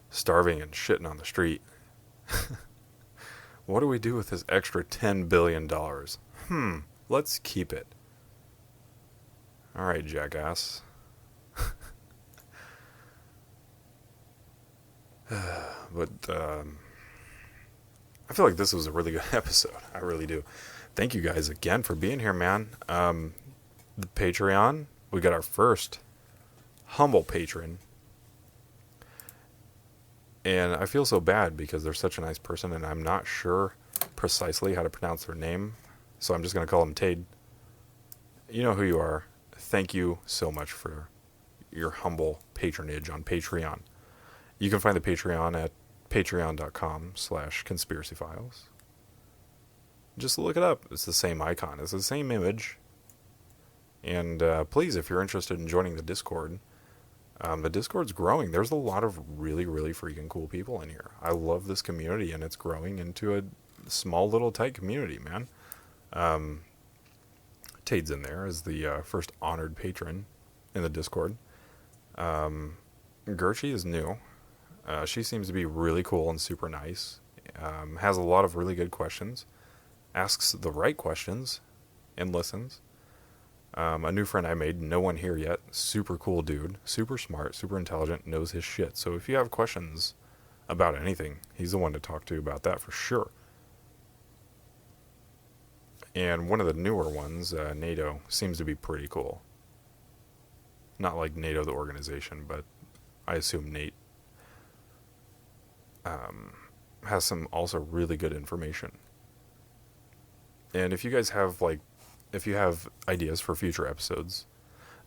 G: starving and shitting on the street. What do we do with this extra $10 billion? Let's keep it. All right, jackass. But I feel like this was a really good episode. I really do. Thank you guys again for being here, man. The Patreon, we got our first humble patron. And I feel so bad because they're such a nice person, and I'm not sure precisely how to pronounce their name. So I'm just going to call them Tade. You know who you are. Thank you so much for your humble patronage on Patreon. You can find the Patreon at patreon.com/conspiracyfiles. Just look it up. It's the same icon. It's the same image. And please, if you're interested in joining the Discord, the Discord's growing. There's a lot of really, really freaking cool people in here. I love this community, and it's growing into a small, little, tight community, man. Tade's in there as the first honored patron in the Discord. Gertrude is new. She seems to be really cool and super nice. Has a lot of really good questions. Asks the right questions and listens. A new friend I made, no one here yet. Super cool dude. Super smart, super intelligent, knows his shit. So if you have questions about anything, he's the one to talk to about that for sure. And one of the newer ones, NATO, seems to be pretty cool. Not like NATO the organization, but I assume Nate has some also really good information. And if you guys have if you have ideas for future episodes,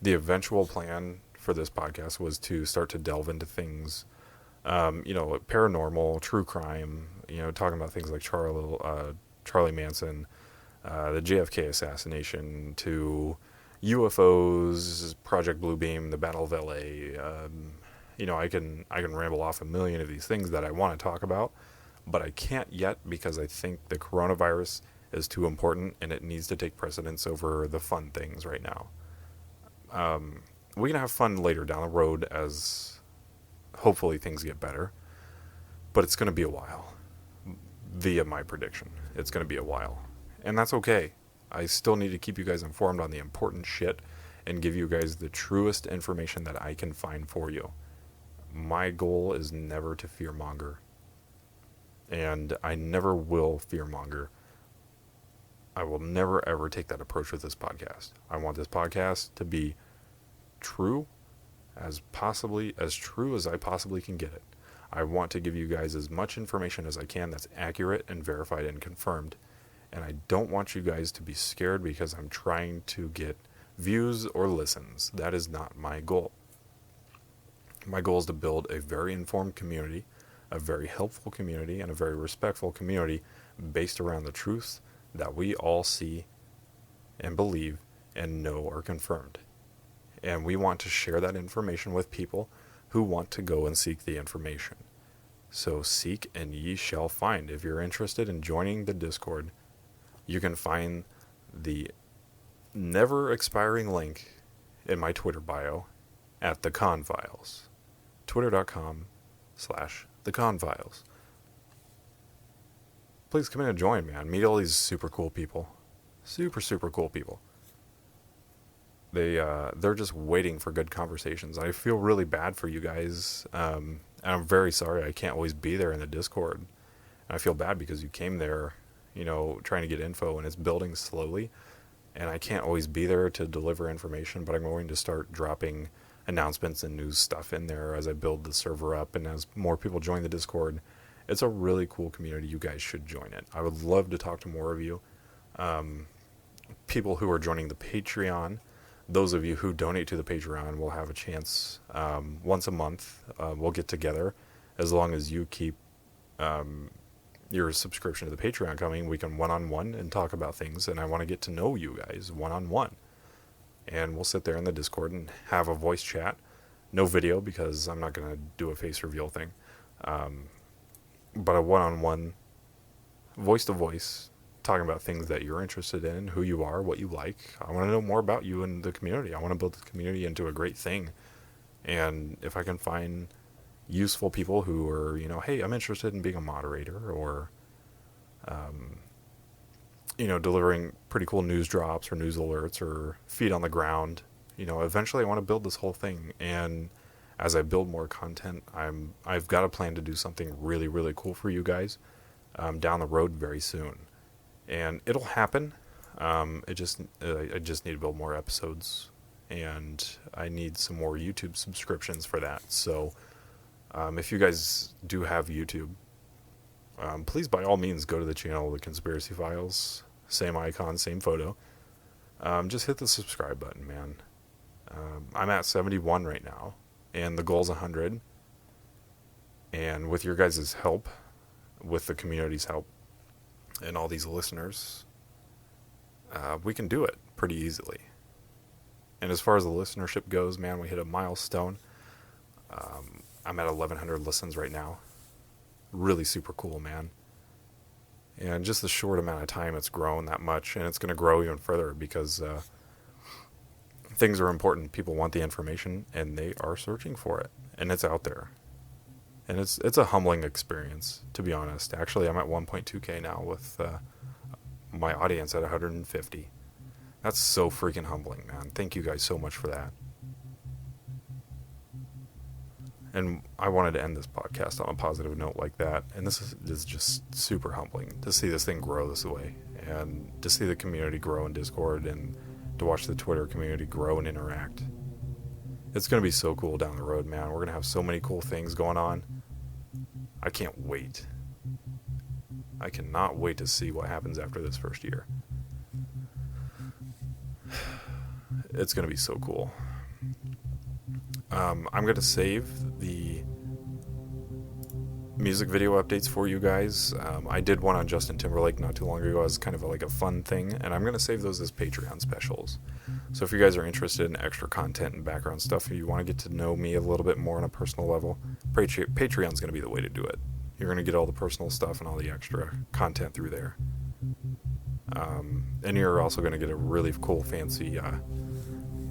G: the eventual plan for this podcast was to start to delve into things, like paranormal, true crime, talking about things like Charlie Manson, the JFK assassination, to UFOs, Project Bluebeam, the Battle of LA. I can ramble off a million of these things that I want to talk about, but I can't yet because I think the coronavirus is too important and it needs to take precedence over the fun things right now. We can have fun later down the road as hopefully things get better, but it's going to be a while. Via my prediction, it's going to be a while, and that's okay. I still need to keep you guys informed on the important shit and give you guys the truest information that I can find for you. My goal is never to fearmonger, and I never will fearmonger. I will never ever take that approach with this podcast. I want this podcast to be true as true as I possibly can get it. I want to give you guys as much information as I can that's accurate and verified and confirmed. And I don't want you guys to be scared because I'm trying to get views or listens. That is not my goal. My goal is to build a very informed community, a very helpful community, and a very respectful community based around the truths that we all see and believe and know are confirmed. And we want to share that information with people who want to go and seek the information. So seek and ye shall find. If you're interested in joining the Discord, you can find the never expiring link in my Twitter bio at the Confiles. Twitter.com/theconfiles. Please come in and join, man. Meet all these super cool people. Super cool people. They're just waiting for good conversations. I feel really bad for you guys. And I'm very sorry I can't always be there in the Discord. And I feel bad because you came there, trying to get info, and it's building slowly. And I can't always be there to deliver information, but I'm going to start dropping announcements and news stuff in there as I build the server up and as more people join the Discord. It's a really cool community. You guys should join it. I would love to talk to more of you. People who are joining the Patreon, those of you who donate to the Patreon will have a chance once a month. We'll get together. As long as you keep your subscription to the Patreon coming, we can one-on-one and talk about things, and I want to get to know you guys one-on-one. And we'll sit there in the Discord and have a voice chat. No video, because I'm not going to do a face reveal thing. But a one-on-one, voice-to-voice, talking about things that you're interested in, who you are, what you like. I want to know more about you and the community. I want to build the community into a great thing. And if I can find useful people who are, hey, I'm interested in being a moderator, or, delivering pretty cool news drops or news alerts or feet on the ground, eventually I want to build this whole thing. And as I build more content, I've got a plan to do something really, really cool for you guys down the road very soon. And it'll happen. I just need to build more episodes, and I need some more YouTube subscriptions for that. So if you guys do have YouTube, please by all means go to the channel, The Conspiracy Files, same icon, same photo. Just hit the subscribe button, man. I'm at 71 right now, and the goal's 100. And with your guys' help, with the community's help, and all these listeners, we can do it pretty easily. And as far as the listenership goes, man, we hit a milestone. I'm at 1,100 listens right now. Really super cool, man. And just the short amount of time it's grown that much, and it's going to grow even further because things are important. People want the information, and they are searching for it, and it's out there. And it's a humbling experience, to be honest. Actually, I'm at 1.2K now with my audience at 150. That's so freaking humbling, man. Thank you guys so much for that. And I wanted to end this podcast on a positive note like that. And this is just super humbling to see this thing grow this way, and to see the community grow in Discord, and to watch the Twitter community grow and interact. It's going to be so cool down the road, man. We're going to have so many cool things going on. I can't wait. I cannot wait to see what happens after this first year. It's going to be so cool. I'm going to save the music video updates for you guys. I did one on Justin Timberlake not too long ago as kind of like a fun thing, and I'm going to save those as Patreon specials. So if you guys are interested in extra content and background stuff, if you want to get to know me a little bit more on a personal level, Patreon's going to be the way to do it. You're going to get all the personal stuff and all the extra content through there. And you're also going to get a really cool, fancy,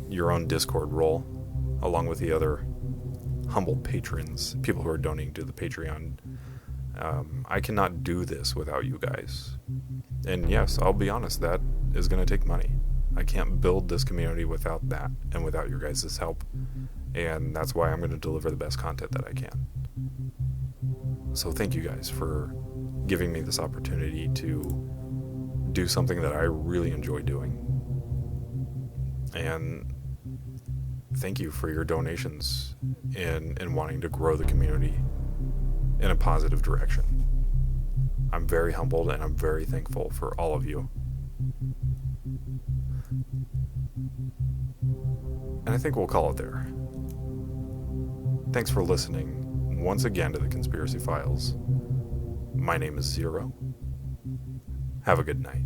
G: your own Discord role, along with the other humble patrons, people who are donating to the Patreon. I cannot do this without you guys. And yes, I'll be honest, that is going to take money. I can't build this community without that and without your guys' help. And that's why I'm going to deliver the best content that I can. So thank you guys for giving me this opportunity to do something that I really enjoy doing. And thank you for your donations in wanting to grow the community in a positive direction. I'm very humbled and I'm very thankful for all of you. And I think we'll call it there. Thanks for listening once again to the Conspiracy Files. My name is Zero. Have a good night.